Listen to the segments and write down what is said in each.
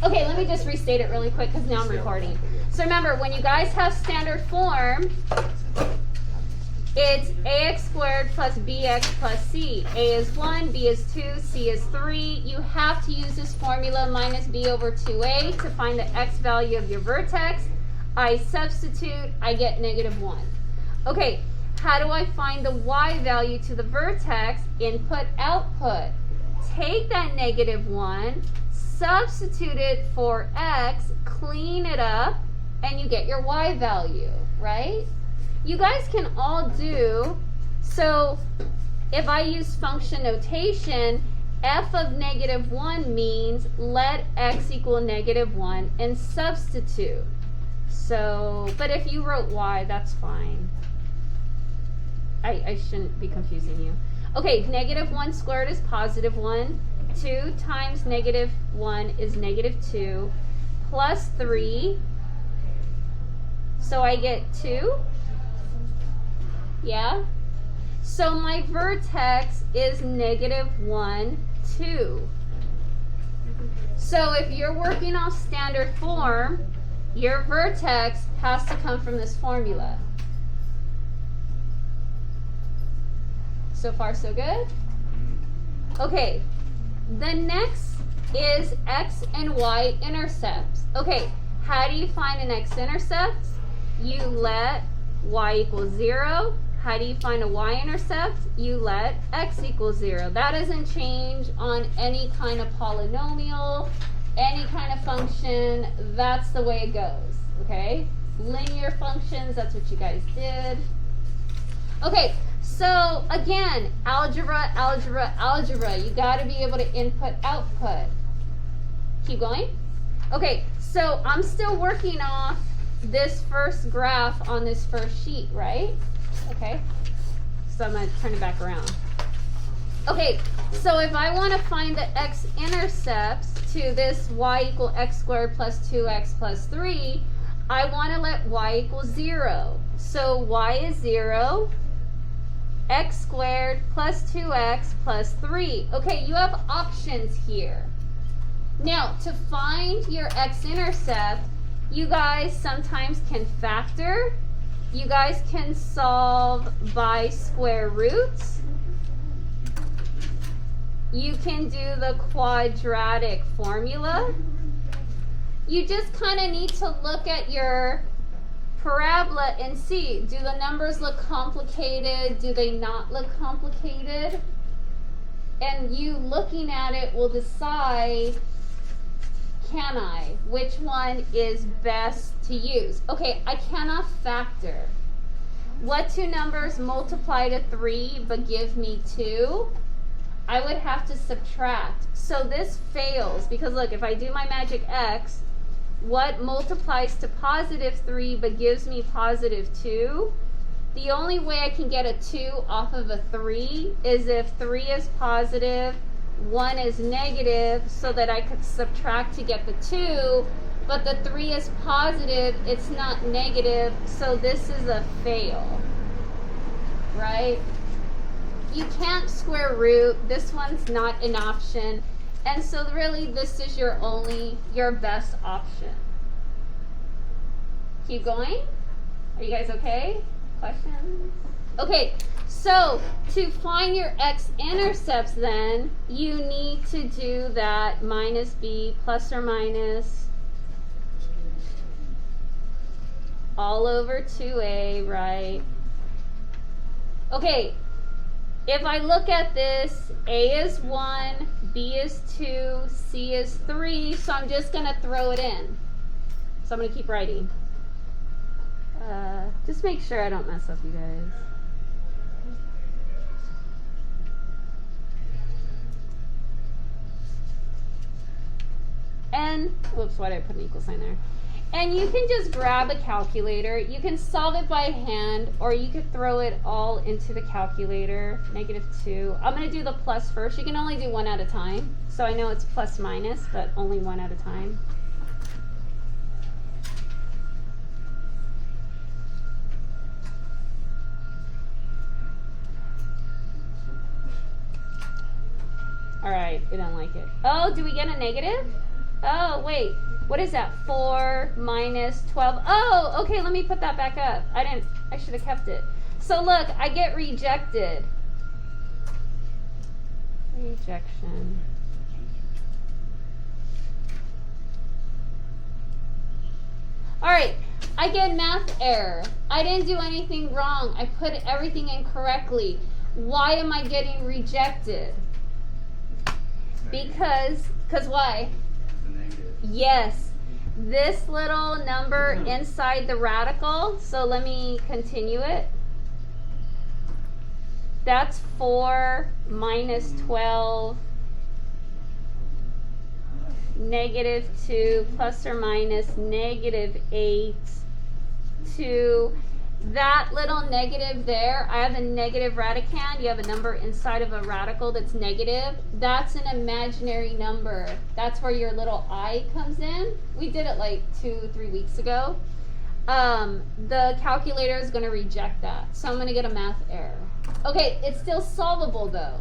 Okay, let me just restate it really quick because now I'm recording. So remember, when you guys have standard form, it's ax squared plus bx plus c. A is 1, b is 2, c is 3. You have to use this formula minus b over 2a to find the x value of your vertex. I substitute, I get -1. Okay, how do I find the y value to the vertex? Input, output. Take that -1, substitute it for x, clean it up, and you get your y value, right? You guys can all do, so if I use function notation, f of -1 means let x equal -1 and substitute. So, but if you wrote y, that's fine. I shouldn't be confusing you. Okay, -1 squared is +1. 2 times -1 is -2 plus 3. So I get 2. Yeah? So my vertex is -1, 2. So if you're working off standard form, your vertex has to come from this formula. So far, so good? Okay, the next is x and y intercepts. Okay, how do you find an x-intercept? You let y equal 0. How do you find a y-intercept? You let x equal 0. That doesn't change on any kind of polynomial, any kind of function. That's the way it goes, okay? Linear functions, that's what you guys did. Okay, so again, algebra, algebra, algebra. You got to be able to input, output. Keep going. Okay, so I'm still working off this first graph on this first sheet, right? Okay, so I'm going to turn it back around. Okay, so if I want to find the x-intercepts to this y equal x squared plus 2x plus 3, I want to let y equal 0. So y is 0. X squared plus 2x plus 3. Okay, you have options here. Now, to find your x-intercept, you guys sometimes can factor. You guys can solve by square roots. You can do the quadratic formula. You just kind of need to look at your parabola and see, do the numbers look complicated? Do they not look complicated? And you looking at it will decide, can I? Which one is best to use? Okay, I cannot factor. What two numbers multiply to 3 but give me 2? I would have to subtract. So this fails because look, if I do my magic X, what multiplies to +3 but gives me +2? The only way I can get a 2 off of a 3 is if 3 is positive, 1 is negative, so that I could subtract to get the 2, but the 3 is positive, it's not negative, so this is a fail, right? You can't square root, this one's not an option. And so really this is your best option. Keep going. Are you guys okay? Questions? Okay, so to find your x-intercepts then, you need to do that minus b plus or minus all over 2a, right? Okay. If I look at this, A is 1, B is 2, C is 3, so I'm just going to throw it in. So I'm going to keep writing. Just make sure I don't mess up, you guys. And, whoops, why did I put an equal sign there? And you can just grab a calculator. You can solve it by hand, or you could throw it all into the calculator. -2. I'm going to do the plus first. You can only do one at a time. So I know it's plus minus, but only one at a time. All right, we don't like it. Oh, do we get a negative? Oh, wait. What is that? 4 minus 12. Oh, okay, let me put that back up. I should have kept it. So look, I get rejected. Rejection. All right, I get math error. I didn't do anything wrong. I put everything in correctly. Why am I getting rejected? Because why? Yes, this little number inside the radical, so let me continue it. That's 4 minus 12, negative 2, plus or minus negative 8, 2. That little negative there, I have a negative radicand. You have a number inside of a radical that's negative. That's an imaginary number. That's where your little I comes in. We did it like 2-3 weeks ago. The calculator is going to reject that. So I'm going to get a math error. Okay, it's still solvable though.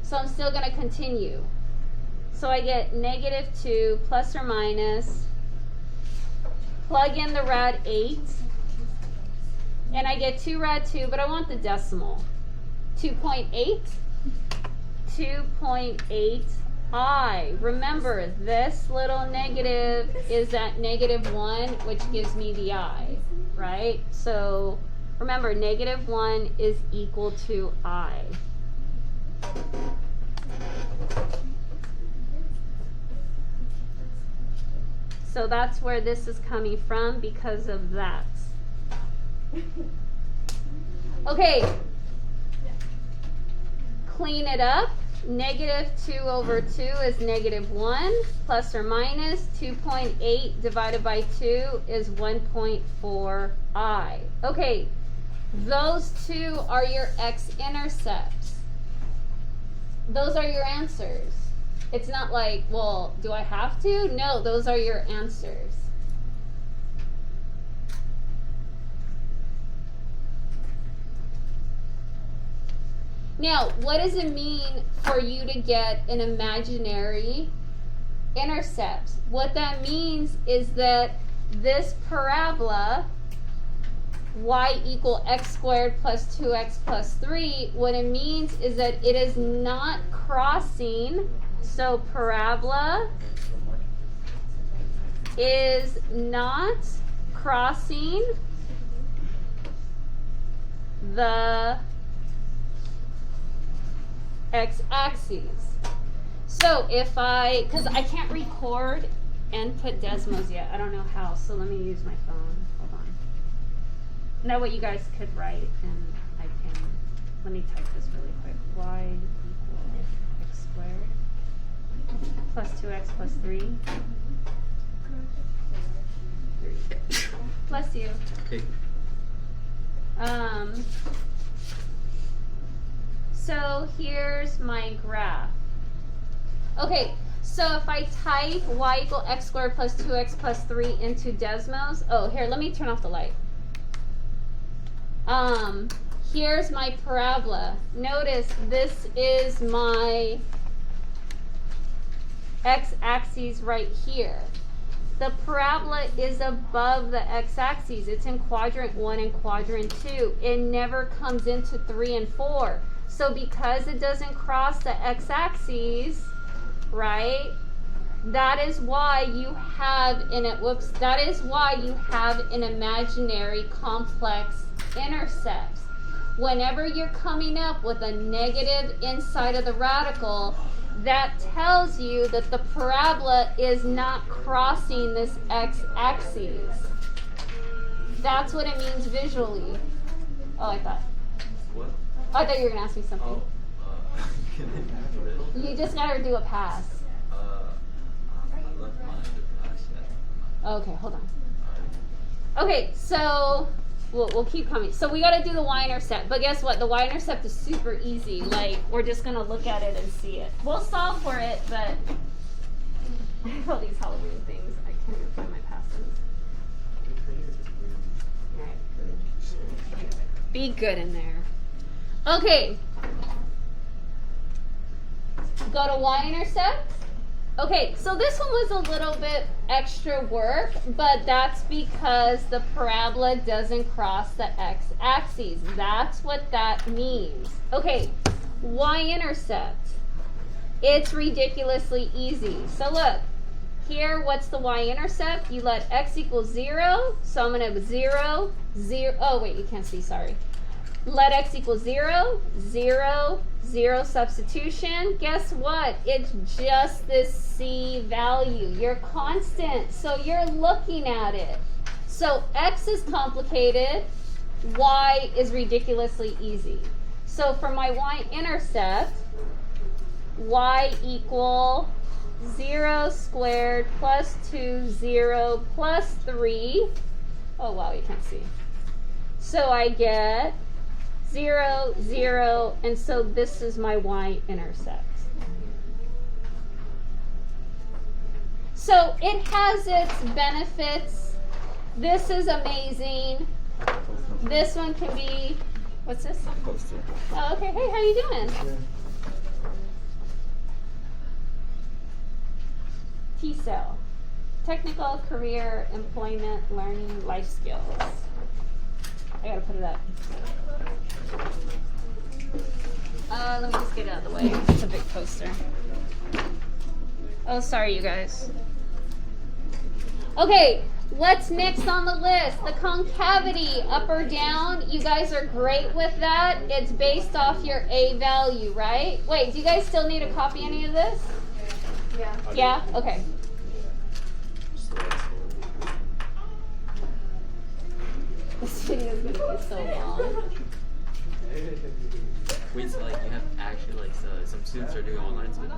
So I'm still going to continue. So I get negative 2 plus or minus. Plug in the rad 8. And I get 2 rad 2, but I want the decimal. 2.8. 2.8 I. Remember, this little negative is at negative 1, which gives me the I, right? So remember, negative 1 is equal to I. So that's where this is coming from because of that. Okay, clean it up. Negative 2 over 2 is negative 1, plus or minus 2.8 divided by 2 is 1.4 I. Okay, those two are your X-intercepts. Those are your answers. It's not like, well, do I have to? No, those are your answers. Now, what does it mean for you to get an imaginary intercept? What that means is that this parabola, y equal x squared plus 2x plus 3, what it means is that it is not crossing, so parabola is not crossing the x-axis. So if because I can't record and put Desmos yet, I don't know how, so let me use my phone. Hold on. That way you guys could write and I can, let me type this really quick. Y equal x squared plus 2x plus 3. 3. Bless you. Okay. So here's my graph. Okay, so if I type y equal x squared plus 2x plus 3 into Desmos, oh, here, let me turn off the light. Here's my parabola. Notice this is my x-axis right here. The parabola is above the x-axis. It's in quadrant 1 and quadrant 2. It never comes into 3 and 4. So because it doesn't cross the x-axis, right, that is why you have that is why you have an imaginary complex intercept. Whenever you're coming up with a negative inside of the radical, that tells you that the parabola is not crossing this x-axis. That's what it means visually. Oh, I thought. What? I thought you were going to ask me something. Oh, You just got to do a pass. I left mine to pass that. Okay, hold on. Okay, so we'll keep coming. So we got to do the Y-intercept. But guess what? The Y-intercept is super easy. Like, we're just going to look at it and see it. We'll solve for it, but I have all these Halloween things. I can't even find my passes. Be good in there. Okay. Go to Y-intercept. Okay, so this one was a little bit extra work, but that's because the parabola doesn't cross the x-axis. That's what that means. Okay, y-intercept. It's ridiculously easy. So look, here, what's the y-intercept? You let x equal 0, so I'm going to 0, 0. Oh, wait, you can't see, sorry. Let x equal 0, 0, 0 substitution. Guess what? It's just this c value, your constant. So you're looking at it. So x is complicated, y is ridiculously easy. So for my y-intercept, y equal 0 squared plus 2, 0 plus 3. Oh, wow, you can't see. So I get 0, 0, and so this is my y-intercept. So it has its benefits. This is amazing. This one can be, what's this? Oh, okay. Hey, how you doing? T-cell. Technical, career, employment, learning, life skills. I gotta put it up. Let me just get it out of the way. It's a big poster. Oh, sorry, you guys. Okay, what's next on the list? The concavity, up or down. You guys are great with that. It's based off your A value, right? Wait, do you guys still need to copy any of this? Yeah. Yeah? Okay. This video is going to be so long. Wait, so like you have actually like some students are doing online school?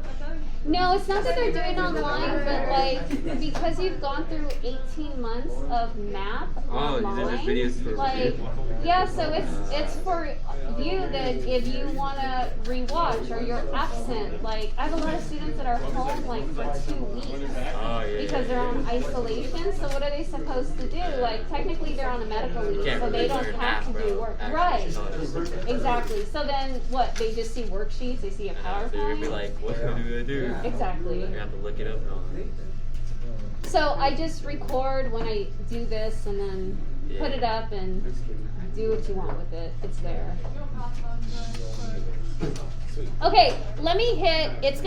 No, it's not that they're doing online, but like because you've gone through 18 months of math online, videos for like yeah, so it's for you that if you want to rewatch or you're absent. Like I have a lot of students that are home like for 2 weeks because they're on isolation. So what are they supposed to do? Like technically they're on a medical leave, so they don't have to do work. Right. Exactly. So then what? They just see worksheets. They see a PowerPoint. They're gonna be like, what do I do? Exactly. You're gonna have to look it up and all. So I just record when I do this and then put it up and do what you want with it. It's there. Okay, let me hit. It's gonna.